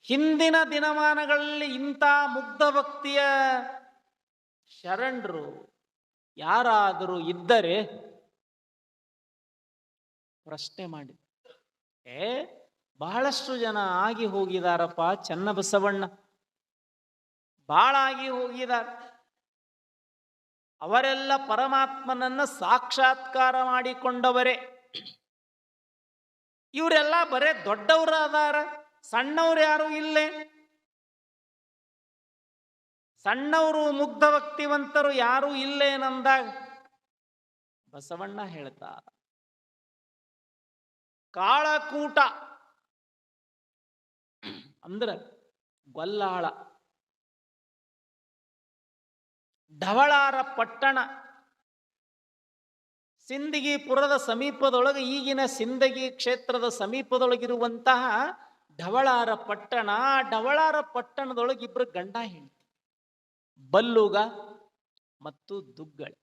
ಹಿಂದಿನ ದಿನಮಾನಗಳಲ್ಲಿ ಇಂಥ ಮುಗ್ಧ ಭಕ್ತಿಯ ಶರಣರು ಯಾರಾದರೂ ಇದ್ದರೆ ಪ್ರಶ್ನೆ ಮಾಡಿ. ಬಹಳಷ್ಟು ಜನ ಆಗಿ ಹೋಗಿದಾರಪ್ಪ. ಚನ್ನಬಸವಣ್ಣ ಬಹಳ ಆಗಿ ಹೋಗಿದ್ದಾರೆ. ಅವರೆಲ್ಲ ಪರಮಾತ್ಮನನ್ನ ಸಾಕ್ಷಾತ್ಕಾರ ಮಾಡಿಕೊಂಡವರೇ. ಇವರೆಲ್ಲ ಬರೇ ದೊಡ್ಡವರು ಅದಾರ, ಸಣ್ಣವ್ರು ಯಾರು ಇಲ್ಲೇ. ಸಣ್ಣವರು ಮುಗ್ಧ ಭಕ್ತಿವಂತರು ಯಾರು ಇಲ್ಲೇನಂದಾಗ ಬಸವಣ್ಣ ಹೇಳ್ತಾರ, ಕಾಳಕೂಟ ಅಂದ್ರ ಗೊಲ್ಲಾಳ, ಢವಳಾರ ಪಟ್ಟಣ, ಸಿಂದಗಿಪುರದ ಸಮೀಪದೊಳಗೆ, ಈಗಿನ ಸಿಂದಗಿ ಕ್ಷೇತ್ರದ ಸಮೀಪದೊಳಗಿರುವಂತಹ ಢವಳಾರ ಪಟ್ಟಣ. ಢವಳಾರ ಪಟ್ಟಣದೊಳಗೆ ಇಬ್ರು ಗಂಡ ಹೆಂಡತಿ, ಬಲ್ಲುಗ ಮತ್ತು ದುಗ್ಗಳೆ.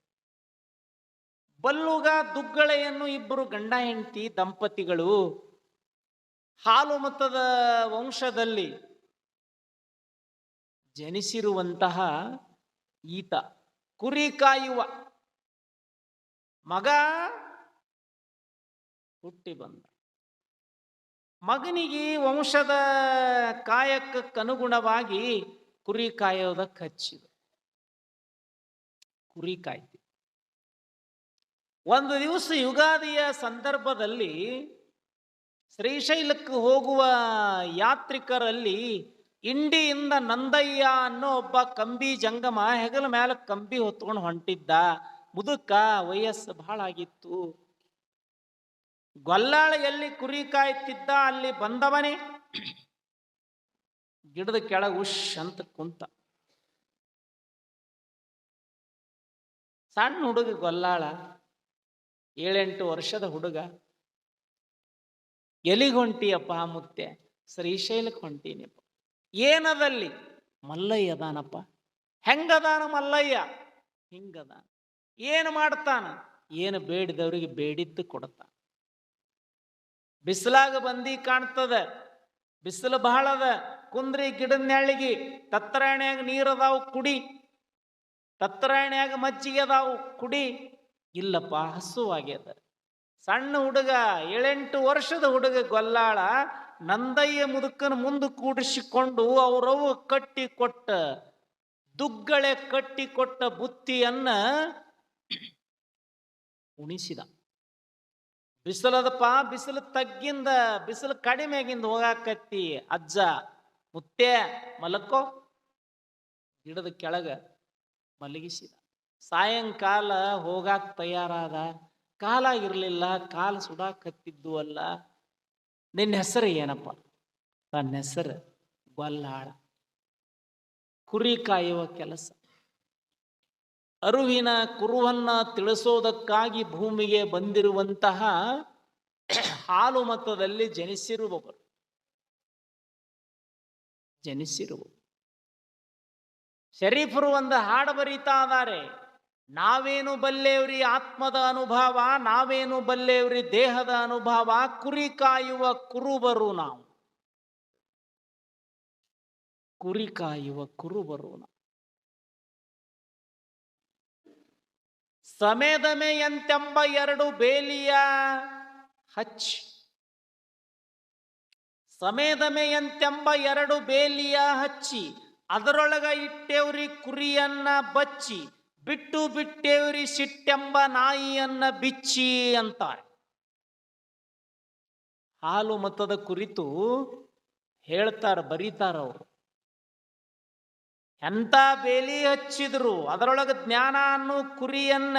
ಬಲ್ಲುಗ ದುಗ್ಗಳೆಯನ್ನು ಇಬ್ಬರು ಗಂಡ ಹೆಂಡತಿ ದಂಪತಿಗಳು ಹಾಲು ಮತದ ವಂಶದಲ್ಲಿ ಜನಿಸಿರುವಂತಹ ಈತ ಕುರಿ ಕಾಯುವ ಮಗ ಹುಟ್ಟಿ ಬಂದ. ಮಗನಿಗೆ ವಂಶದ ಕಾಯಕಕ್ಕನುಗುಣವಾಗಿ ಕುರಿ ಕಾಯೋದಕ್ಕೆ ಹಚ್ಚಿದ. ಕುರಿ ಕಾಯ್ತಿ. ಒಂದು ದಿವಸ ಯುಗಾದಿಯ ಸಂದರ್ಭದಲ್ಲಿ ಶ್ರೀಶೈಲಕ್ಕೆ ಹೋಗುವ ಯಾತ್ರಿಕರಲ್ಲಿ ಇಂಡಿಯಿಂದ ನಂದಯ್ಯ ಅನ್ನೋ ಒಬ್ಬ ಕಂಬಿ ಜಂಗಮ ಹೆಗಲ ಮೇಲೆ ಕಂಬಿ ಹೊತ್ಕೊಂಡು ಹೊಂಟಿದ್ದ. ಮುದುಕ, ವಯಸ್ಸು ಬಹಳ ಆಗಿತ್ತು. ಗೊಲ್ಲಾಳ ಎಲ್ಲಿ ಕುರಿ ಕಾಯ್ತಿದ್ದ ಅಲ್ಲಿ ಬಂದವನೇ ಗಿಡದ ಕೆಳಗೆ ಉಶ್ ಅಂತ ಕುಂತ. ಸಣ್ಣ ಹುಡುಗ ಗೊಲ್ಲಾಳ, 7-8 ವರ್ಷದ ಹುಡುಗ. ಎಲ್ಲಿಗೆ ಹೊಂಟಿಯಪ್ಪ ಮುತ್ತೆ? ಶ್ರೀಶೈಲಕ್ಕೆ ಹೊಂಟೀನಿಯಪ್ಪ. ಏನದಲ್ಲಿ? ಮಲ್ಲಯ್ಯ ಅದಾನಪ್ಪ. ಹೆಂಗದಾನ ಮಲ್ಲಯ್ಯ? ಹಿಂಗದಾನ. ಏನು ಮಾಡ್ತಾನ? ಏನು ಬೇಡಿದವರಿಗೆ ಬೇಡಿದ್ದು ಕೊಡ್ತಾನ. ಬಿಸಿಲಾಗ ಬಂದಿ ಕಾಣ್ತದ, ಬಿಸಿಲು ಬಹಳದ. ಕುಂದ್ರಿ ಗಿಡದ ನೆಳ್ಳಿಗೆ, ತತ್ತರಾಣ್ಯಾಗ ನೀರದಾವು ಕುಡಿ, ತತ್ತರಾಣ್ಯಾಗ ಮಜ್ಜಿಗೆ ಅದಾವು ಕುಡಿ. ಇಲ್ಲಪ್ಪ, ಹಸುವಾಗ್ಯದ. ಸಣ್ಣ ಹುಡುಗ, 7-8 ವರ್ಷದ ಹುಡುಗ ಗೊಲ್ಲಾಳ ನಂದಯ್ಯ ಮುದುಕನ ಮುಂದೆ ಕೂಡಿಸಿಕೊಂಡು ಅವರವು ಕಟ್ಟಿ ಕೊಟ್ಟ, ದುಗ್ಗಳೆ ಕಟ್ಟಿ ಕೊಟ್ಟ ಬುತ್ತಿಯನ್ನ ಉಣಿಸಿದ. ಬಿಸಿಲದಪ್ಪ, ಬಿಸಿಲು ತಗ್ಗಿಂದ, ಬಿಸಿಲು ಕಡಿಮೆಗಿಂದ ಹೋಗಾಕತ್ತಿ. ಅಜ್ಜ ಮುತ್ತೆ ಮಲಕ್ಕೋ, ಗಿಡದ ಕೆಳಗ ಮಲಗಿಸಿದ. ಸಾಯಂಕಾಲ ಹೋಗಾಕ ತಯಾರಾದ. ಕಾಲಾಗಿರ್ಲಿಲ್ಲ, ಕಾಲು ಸುಡಾಕತ್ತಿದ್ದು ಅಲ್ಲ. ನಿನ್ನ ಹೆಸರು ಏನಪ್ಪ? ನನ್ನ ಹೆಸರು ಗೊಲ್ಲಾಳ. ಕುರಿ ಕಾಯುವ ಕೆಲಸ. ಅರುವಿನ ಕುರುವನ್ನ ತಿಳಿಸೋದಕ್ಕಾಗಿ ಭೂಮಿಗೆ ಬಂದಿರುವಂತಹ ಹಾಲು ಮತದಲ್ಲಿ ಜನಿಸಿರುವವರು. ಶರೀಫರು ಒಂದು ಹಾಡು ಬರೀತಾ ಇದ್ದಾರೆ. ನಾವೇನು ಬಲ್ಲೇವ್ರಿ ಆತ್ಮದ ಅನುಭವ, ನಾವೇನು ಬಲ್ಲೇವ್ರಿ ದೇಹದ ಅನುಭವ, ಕುರಿ ಕಾಯುವ ಕುರುಬರು ನಾವು, ಕುರಿ ಕಾಯುವ ಕುರುಬರು ನಾವು. ಸಮೇದಮೆಯಂತೆಂಬ 2 ಬೇಲಿಯ ಹಚ್ಚಿ, ಸಮೇದಮೆಯಂತೆಂಬ 2 ಬೇಲಿಯ ಹಚ್ಚಿ, ಅದರೊಳಗ ಇಟ್ಟೇವ್ರಿ ಕುರಿಯನ್ನ ಬಚ್ಚಿ, ಬಿಟ್ಟು ಬಿಟ್ಟೇವ್ರಿ ಸಿಟ್ಟೆಂಬ ನಾಯಿಯನ್ನ ಬಿಚ್ಚಿ ಅಂತಾರೆ. ಹಾಲು ಮತದ ಕುರಿತು ಹೇಳ್ತಾರ, ಬರೀತಾರ ಅವರು. ಎಂತ ಬೇಲಿ ಹಚ್ಚಿದ್ರು, ಅದರೊಳಗೆ ಜ್ಞಾನ ಅನ್ನೋ ಕುರಿಯನ್ನ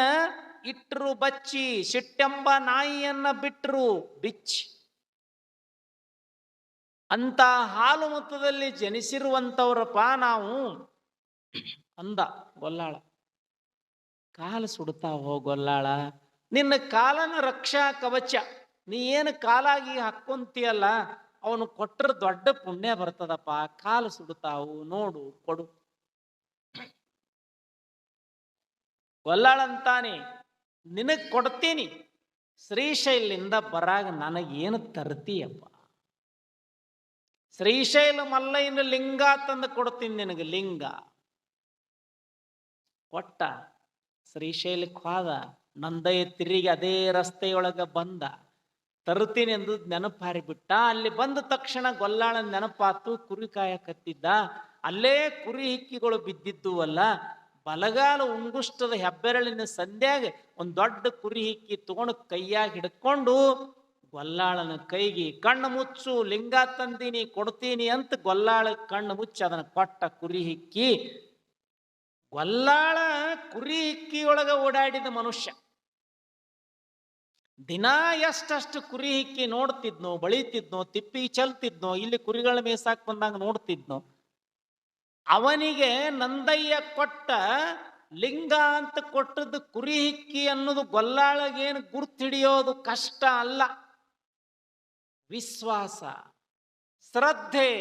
ಇಟ್ಟರು ಬಚ್ಚಿ, ಸಿಟ್ಟೆಂಬ ನಾಯಿಯನ್ನ ಬಿಟ್ಟರು ಬಿಚ್ಚಿ. ಅಂತ ಹಾಲು ಮತದಲ್ಲಿ ಜನಿಸಿರುವಂಥವ್ರಪ್ಪ ನಾವು ಅಂದ ಗೊಲ್ಲಾಳ. ಕಾಲು ಸುಡ್ತಾ ಹೋಗೊಲ್ಲಾಳ, ನಿನ್ನ ಕಾಲನ ರಕ್ಷಾ ಕವಚ. ನೀ ಏನು ಕಾಲಾಗಿ ಹಾಕ್ಕೊಂತೀಯಲ್ಲ, ಅವನು ಕೊಟ್ಟರೆ ದೊಡ್ಡ ಪುಣ್ಯ ಬರ್ತದಪ್ಪ. ಕಾಲು ಸುಡ್ತಾವು, ನೋಡು ಕೊಡು. ಗೊಲ್ಲಾಳ ಅಂತಾನೆ, ನಿನಗ್ ಕೊಡ್ತೀನಿ, ಶ್ರೀಶೈಲಿಂದ ಬರಾಗ ನನಗೇನು ತರ್ತೀಯಪ್ಪ? ಶ್ರೀಶೈಲ ಮಲ್ಲಯ್ಯನ ಲಿಂಗ ತಂದು ಕೊಡ್ತೀನಿ ನಿನಗೆ, ಲಿಂಗ ಕೊಟ್ಟ. ಶ್ರೀಶೈಲಕ್ಕೆ ಹೋದ, ನಂದಯ್ಯ ತಿರುಗಿ ಅದೇ ರಸ್ತೆಯೊಳಗೆ ಬಂದ, ತರುತ್ತೀನಿ ಎಂದು ನೆನಪು ಹಾರಿಬಿಟ್ಟ. ಅಲ್ಲಿ ಬಂದ ತಕ್ಷಣ ಗೊಲ್ಲಾಳ ನೆನಪಾತು, ಕುರಿ ಕಾಯಕತ್ತಿದ್ದ. ಅಲ್ಲೇ ಕುರಿ ಹಿಕ್ಕಿಗಳು ಬಿದ್ದಿದ್ದು ಅಲ್ಲ. ಬಲಗಾಲ ಉಂಗುಷ್ಟದ ಹೆಬ್ಬೆರಳಿನ ಸಂಧ್ಯಾಗ ಒಂದು ದೊಡ್ಡ ಕುರಿ ಹಿಕ್ಕಿ ತಗೊಂಡು ಕೈಯಾಗಿ ಹಿಡ್ಕೊಂಡು ಗೊಲ್ಲಾಳನ ಕೈಗೆ, ಕಣ್ಣು ಮುಚ್ಚು, ಲಿಂಗ ತಂದೀನಿ ಕೊಡ್ತೀನಿ ಅಂತ ಗೊಲ್ಲಾಳ ಕಣ್ಣು ಮುಚ್ಚಿ ಅದನ್ನ ಕೊಟ್ಟ. ಕುರಿ ಹಿಕ್ಕಿ, ಗೊಲ್ಲಾಳ ಕುರಿ ಹಿಕ್ಕಿಯೊಳಗ ಓಡಾಡಿದ ಮನುಷ್ಯ. ದಿನಾ ಎಷ್ಟಷ್ಟು ಕುರಿ ಹಿಕ್ಕಿ ನೋಡ್ತಿದ್ನೋ, ಬಳಿತಿದ್ನೋ, ತಿಪ್ಪಿ ಚಲ್ತಿದ್ನೋ, ಇಲ್ಲಿ ಕುರಿಗಳ ಮೇಸಾಕ್ ಬಂದಾಗ ನೋಡ್ತಿದ್ನೋ. ಅವನಿಗೆ ನಂದಯ್ಯ ಕೊಟ್ಟ ಲಿಂಗ ಅಂತ ಕೊಟ್ಟದ್ದು ಕುರಿ ಹಿಕ್ಕಿ ಅನ್ನೋದು ಗೊಲ್ಲಾಳಗೇನು ಗುರ್ತು ಹಿಡಿಯೋದು ಕಷ್ಟ ಅಲ್ಲ. ವಿಶ್ವಾಸ, ಶ್ರದ್ಧೆ,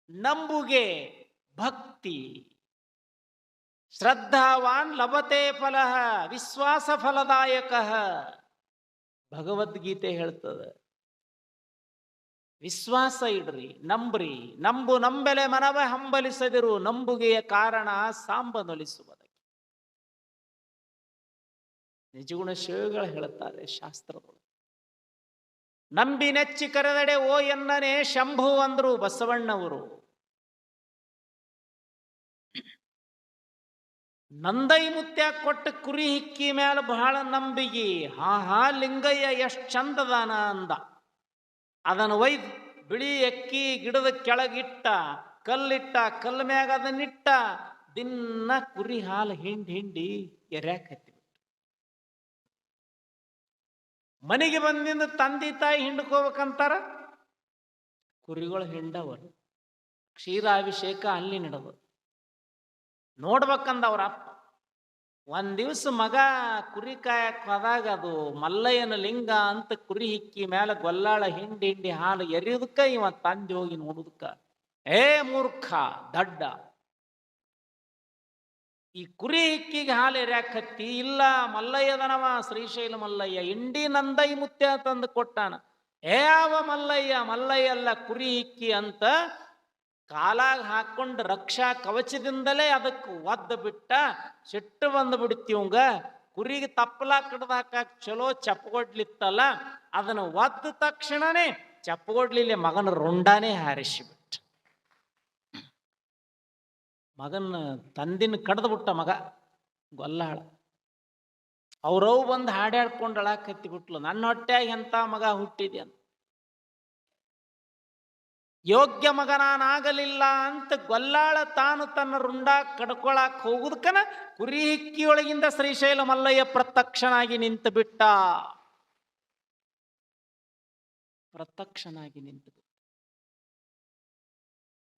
ನಂಬುಗೆ, ಭಕ್ತಿ. ಶ್ರದ್ಧಾವಾನ್ ಲಭತೆ ಫಲಃ ವಿಶ್ವಾಸ ಫಲದಾಯಕ. ಭಗವದ್ಗೀತೆ ಹೇಳ್ತದೆ. ವಿಶ್ವಾಸ ಇಡ್ರಿ, ನಂಬ್ರಿ. ನಂಬು ನಂಬೆಲೆ ಮನವ ಹಂಬಲಿಸದಿರು, ನಂಬುಗೆಯ ಕಾರಣ ಸಾಂಬನೊಲಿಸುವುದಕ್ಕೆ. ನಿಜಗುಣ ಶಿವಗಳು ಹೇಳುತ್ತಾರೆ ಶಾಸ್ತ್ರಗಳು. ನಂಬಿ ನೆಚ್ಚಿ ಕರೆದಡೆ ಓ ಎನ್ನನೆ ಶಂಭು ಅಂದ್ರು ಬಸವಣ್ಣವರು. ನಂದೈ ಮುತ್ಯ ಕೊಟ್ಟ ಕುರಿ ಹಿಕ್ಕಿ ಮೇಲೆ ಬಹಳ ನಂಬಿಗಿ. ಹಾ ಲಿಂಗಯ್ಯ ಎಷ್ಟು ಚಂದದಾನ ಅಂದ. ಅದನ್ನು ಒಯ್ದು ಬಿಳಿ ಅಕ್ಕಿ ಗಿಡದ ಕೆಳಗಿಟ್ಟ, ಕಲ್ಲಿಟ್ಟ, ಕಲ್ಲ ಮ್ಯಾಗ ಅದನ್ನಿಟ್ಟ. ದಿನ ಕುರಿ ಹಾಲು ಹಿಂಡಿ ಎರ್ಯಾಕತ್ತಿ. ಮನೆಗೆ ಬಂದಿಂದ ತಂದೆ ತಾಯಿ ಹಿಂಡ್ಕೋಬೇಕಂತಾರ, ಕುರಿಗಳು ಹಿಂಡವರು. ಕ್ಷೀರಾಭಿಷೇಕ ಅಲ್ಲಿ ನಡೆದು ನೋಡ್ಬೇಕಂದ ಅವ್ರ ಅಪ್ಪ. ಒಂದ್ ದಿವ್ಸ ಮಗ ಕುರಿ ಕಾಯಕ್ ಹೋದಾಗ ಅದು ಮಲ್ಲಯ್ಯನ ಲಿಂಗ ಅಂತ ಕುರಿ ಹಿಕ್ಕಿ ಮೇಲೆ ಗೊಲ್ಲಾಳ ಹಿಂಡಿ ಹಾಲು ಎರಿಯುದಕ್ಕ ಇವ ತಂದೆ ಹೋಗಿ ನೋಡುದಕ್ಕ, ಏ ಮೂರ್ಖ ದಡ್ಡ, ಈ ಕುರಿ ಹಿಕ್ಕಿಗೆ ಹಾಲು ಎರ್ಯಾಕತ್ತಿ? ಇಲ್ಲ, ಮಲ್ಲಯ್ಯದನವ, ಶ್ರೀಶೈಲ ಮಲ್ಲಯ್ಯ, ಇಂಡಿ ನಂದೈ ಮುತ್ಯ ತಂದು ಕೊಟ್ಟಾನ. ಯಾವ ಮಲ್ಲಯ್ಯ? ಮಲ್ಲಯ್ಯ ಅಲ್ಲ, ಕುರಿ ಹಿಕ್ಕಿ ಅಂತ ಕಾಲಾಗ ಹಾಕೊಂಡು ರಕ್ಷಾ ಕವಚದಿಂದಲೇ ಅದಕ್ಕೆ ಒದ್ದು ಬಿಟ್ಟ. ಸಿಟ್ಟು ಬಂದು ಬಿಡ್ತೀವಂಗ. ಕುರಿಗೆ ತಪ್ಪಲ ಕಡ್ದು ಹಾಕಕ್ ಚಲೋ ಚಪ್ಪಗೊಡ್ಲಿತ್ತಲ್ಲ, ಅದನ್ನು ಒದ್ದ ತಕ್ಷಣನೇ ಚಪ್ಪಗೊಡ್ಲಿಲ್ಲ, ಮಗನ ರುಂಡಾನೇ ಹಾರಿಸಿಬಿಟ್ಟ. ಮಗನ ತಂದಿನ ಕಡ್ದು ಬಿಟ್ಟ ಮಗ ಗೊಲ್ಲಾಳ. ಅವ್ರವ್ ಬಂದು ಹಾಡ್ಯಾಡ್ಕೊಂಡು ಅಳಾಕತ್ತಿ ಬಿಟ್ಲು, ನನ್ನ ಹೊಟ್ಟೆಯಾಗ ಎಂತ ಮಗ ಹುಟ್ಟಿದೆ ಅಂತ. ಯೋಗ್ಯ ಮಗನಾಗಲಿಲ್ಲ ಅಂತ ಗೊಲ್ಲಾಳ ತಾನು ತನ್ನ ರುಂಡ ಕಡ್ಕೊಳಕ್ ಹೋಗುದಕ್ಕನ ಕುರಿ ಹಿಕ್ಕಿಯೊಳಗಿಂದ ಶ್ರೀಶೈಲ ಮಲ್ಲಯ್ಯ ಪ್ರತ್ಯಕ್ಷನಾಗಿ ನಿಂತು ಬಿಟ್ಟ. ಪ್ರತ್ಯಕ್ಷನಾಗಿ ನಿಂತು ಬಿಟ್ಟ.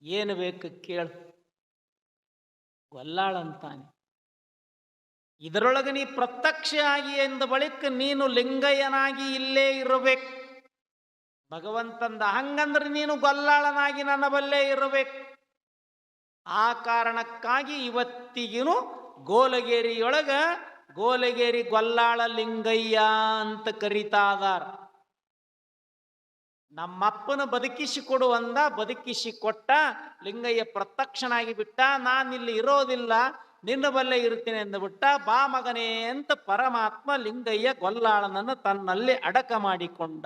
ಏನು ಬೇಕು ಕೇಳು, ಗೊಲ್ಲಾಳ ಅಂತಾನೆ. ಇದರೊಳಗೆ ನೀ ಪ್ರತ್ಯಕ್ಷ ಆಗಿ ಎಂದ ಬಳಿಕ ನೀನು ಲಿಂಗಯ್ಯನಾಗಿ ಇಲ್ಲೇ ಇರಬೇಕು. ಭಗವಂತಂದ ಹಂಗಂದ್ರೆ ನೀನು ಗೊಲ್ಲಾಳನಾಗಿ ನನ್ನ ಬಲ್ಲೇ ಇರಬೇಕು. ಆ ಕಾರಣಕ್ಕಾಗಿ ಇವತ್ತಿಗಿನು ಗೋಲಗೇರಿಯೊಳಗ ಗೋಲಗೇರಿ ಗೊಲ್ಲಾಳ ಲಿಂಗಯ್ಯ ಅಂತ ಕರೀತಾದಾರ. ನಮ್ಮಪ್ಪನ ಬದುಕಿಸಿ ಕೊಡು ಅಂದ, ಬದುಕಿಸಿ ಕೊಟ್ಟ. ಲಿಂಗಯ್ಯ ಪ್ರತ್ಯಕ್ಷನಾಗಿ ಬಿಟ್ಟ. ನಾನಿಲ್ಲಿ ಇರೋದಿಲ್ಲ, ನಿನ್ನ ಬಲ್ಲೆ ಇರ್ತೀನಿ ಎಂದುಬಿಟ್ಟ. ಬಾ ಮಗನೇ ಅಂತ ಪರಮಾತ್ಮ ಲಿಂಗಯ್ಯ ಗೊಲ್ಲಾಳನನ್ನು ತನ್ನಲ್ಲಿ ಅಡಕ ಮಾಡಿಕೊಂಡ.